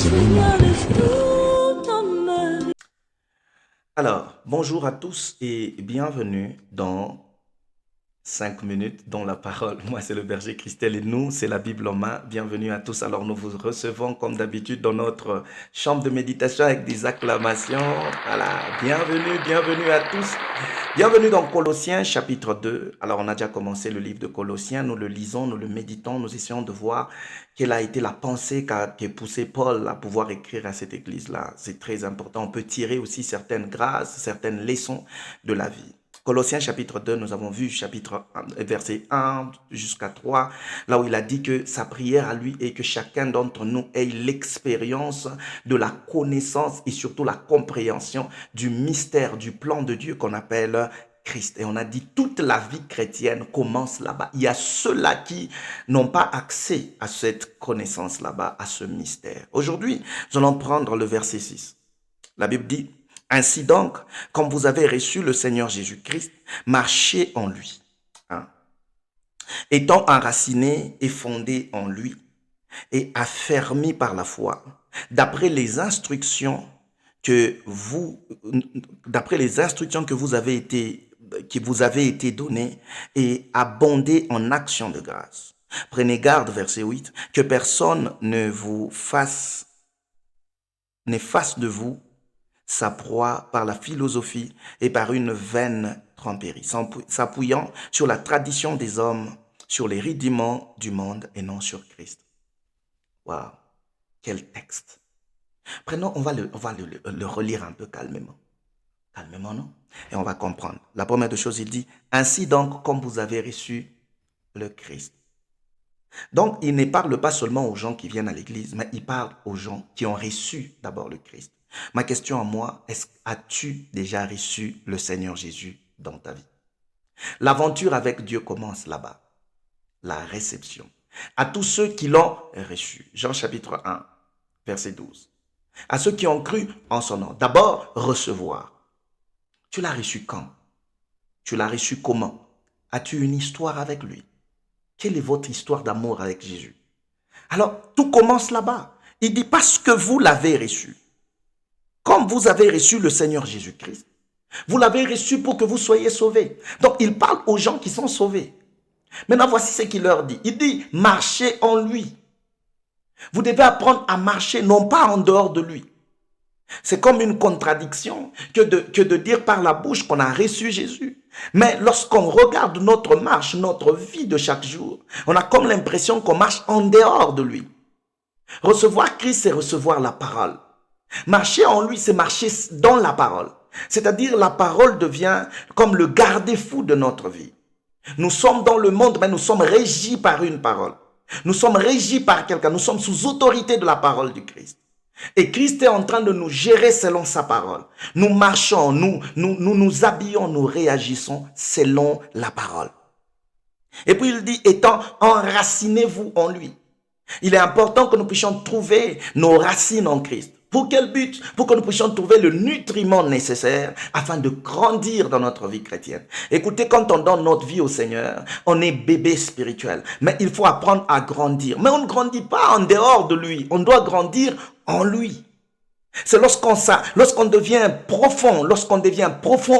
Seigneur, laisse tout en me. Alors, bonjour à tous et bienvenue dans 5 minutes dans la parole. Moi, c'est le berger Christelle et nous, c'est la Bible en main. Bienvenue à tous. Alors, nous vous recevons comme d'habitude dans notre chambre de méditation avec des acclamations. Voilà, bienvenue à tous. Bienvenue dans Colossiens chapitre 2. Alors, on a déjà commencé le livre de Colossiens. Nous le lisons, nous le méditons, nous essayons de voir quelle a été la pensée qui a poussé Paul à pouvoir écrire à cette église-là. C'est très important. On peut tirer aussi certaines grâces, certaines leçons de la vie. Colossiens chapitre 2, nous avons vu verset 1 jusqu'à 3, là où il a dit que sa prière à lui est que chacun d'entre nous ait l'expérience de la connaissance et surtout la compréhension du mystère, du plan de Dieu qu'on appelle Christ. Et on a dit toute la vie chrétienne commence là-bas. Il y a ceux-là qui n'ont pas accès à cette connaissance là-bas, à ce mystère. Aujourd'hui, nous allons prendre le verset 6. La Bible dit: ainsi donc, comme vous avez reçu le Seigneur Jésus-Christ, marchez en lui, hein, étant enracinés et fondés en lui, et affermis par la foi, d'après les instructions que vous, qui vous avez été données, et abondez en actions de grâce. Prenez garde, verset 8, que personne ne fasse de vous sa proie par la philosophie et par une vaine tromperie, s'appuyant sur la tradition des hommes, sur les rudiments du monde et non sur Christ. Waouh, quel texte. Prenons, on va le relire un peu calmement. Calmement, non? Et on va comprendre. La première des choses, il dit: ainsi donc, comme vous avez reçu le Christ. Donc, il ne parle pas seulement aux gens qui viennent à l'église, mais il parle aux gens qui ont reçu d'abord le Christ. Ma question à moi, as-tu déjà reçu le Seigneur Jésus dans ta vie? L'aventure avec Dieu commence là-bas, la réception. À tous ceux qui l'ont reçu. Jean chapitre 1, verset 12. À ceux qui ont cru en son nom. D'abord, recevoir. Tu l'as reçu quand? Tu l'as reçu comment? As-tu une histoire avec lui? Quelle est votre histoire d'amour avec Jésus? Alors, tout commence là-bas. Il dit: parce que vous l'avez reçu. Comme vous avez reçu le Seigneur Jésus-Christ, vous l'avez reçu pour que vous soyez sauvés. Donc, il parle aux gens qui sont sauvés. Maintenant, voici ce qu'il leur dit. Il dit: marchez en lui. Vous devez apprendre à marcher, non pas en dehors de lui. C'est comme une contradiction que de dire par la bouche qu'on a reçu Jésus. Mais lorsqu'on regarde notre marche, notre vie de chaque jour, on a comme l'impression qu'on marche en dehors de lui. Recevoir Christ, c'est recevoir la parole. Marcher en lui, c'est marcher dans la parole. C'est-à-dire, la parole devient comme le garde-fou de notre vie. Nous sommes dans le monde, mais nous sommes régis par une parole. Nous sommes régis par quelqu'un. Nous sommes sous autorité de la parole du Christ. Et Christ est en train de nous gérer selon sa parole. Nous marchons, nous habillons, nous réagissons selon la parole. Et puis il dit: étant enracinez-vous en lui. Il est important que nous puissions trouver nos racines en Christ. Pour quel but? Pour que nous puissions trouver le nutriment nécessaire afin de grandir dans notre vie chrétienne. Écoutez, quand on donne notre vie au Seigneur, on est bébé spirituel. Mais il faut apprendre à grandir. Mais on ne grandit pas en dehors de lui. On doit grandir en lui. C'est lorsqu'on devient profond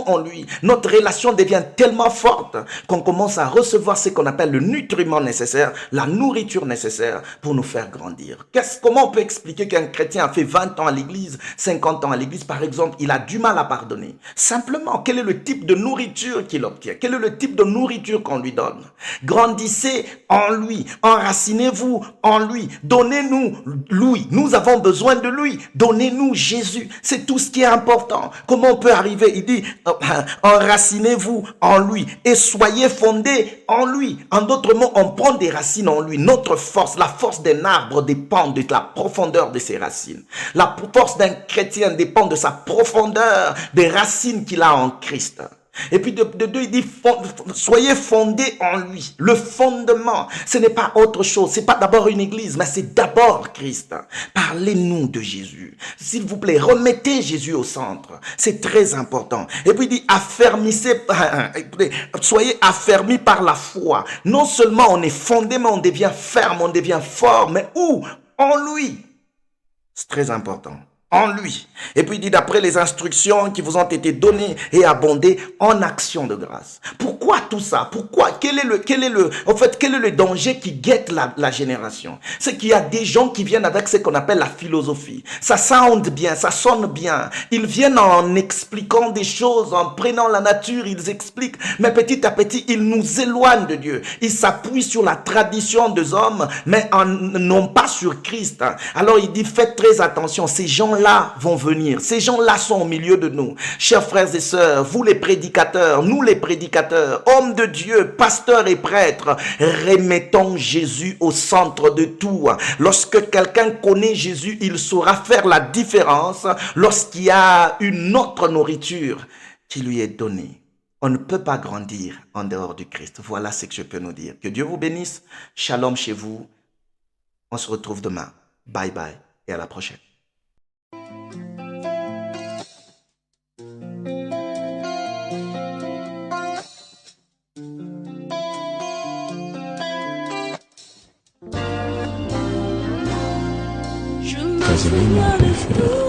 en lui, notre relation devient tellement forte qu'on commence à recevoir ce qu'on appelle le nutriment nécessaire, la nourriture nécessaire pour nous faire grandir. Comment on peut expliquer qu'un chrétien a fait 20 ans à l'église, 50 ans à l'église, par exemple, il a du mal à pardonner? Simplement, quel est le type de nourriture qu'il obtient? Quel est le type de nourriture qu'on lui donne? Grandissez en lui, enracinez-vous en lui, donnez-nous lui, nous avons besoin de lui, donnez-nous Jésus, c'est tout ce qui est important. Comment on peut arriver? Il dit: enracinez-vous en lui et soyez fondés en lui. En d'autres mots, on prend des racines en lui. Notre force, la force d'un arbre dépend de la profondeur de ses racines. La force d'un chrétien dépend de sa profondeur, des racines qu'il a en Christ. Et puis de deux, il dit: soyez fondés en lui. Le fondement, ce n'est pas autre chose. C'est pas d'abord une église, mais c'est d'abord Christ. Parlez-nous de Jésus. S'il vous plaît, remettez Jésus au centre. C'est très important. Et puis il dit: soyez affermis par la foi. Non seulement on est fondé, mais on devient ferme, on devient fort. Mais où? En lui. C'est très important. En lui. Et puis il dit d'après les instructions qui vous ont été données et abondées en action de grâce. Pourquoi tout ça? Pourquoi? Quel est le danger qui guette la génération? C'est qu'il y a des gens qui viennent avec ce qu'on appelle la philosophie. Ça sound bien, ça sonne bien. Ils viennent en expliquant des choses, en prenant la nature, ils expliquent. Mais petit à petit, ils nous éloignent de Dieu. Ils s'appuient sur la tradition des hommes, mais non pas sur Christ. Alors il dit, faites très attention. Ces gens-là vont venir. Ces gens-là sont au milieu de nous. Chers frères et sœurs, vous les prédicateurs, nous les prédicateurs, hommes de Dieu, pasteurs et prêtres, remettons Jésus au centre de tout. Lorsque quelqu'un connaît Jésus, il saura faire la différence lorsqu'il y a une autre nourriture qui lui est donnée. On ne peut pas grandir en dehors du Christ. Voilà ce que je peux nous dire. Que Dieu vous bénisse. Shalom chez vous. On se retrouve demain. Bye bye et à la prochaine. Je me souviens de tout.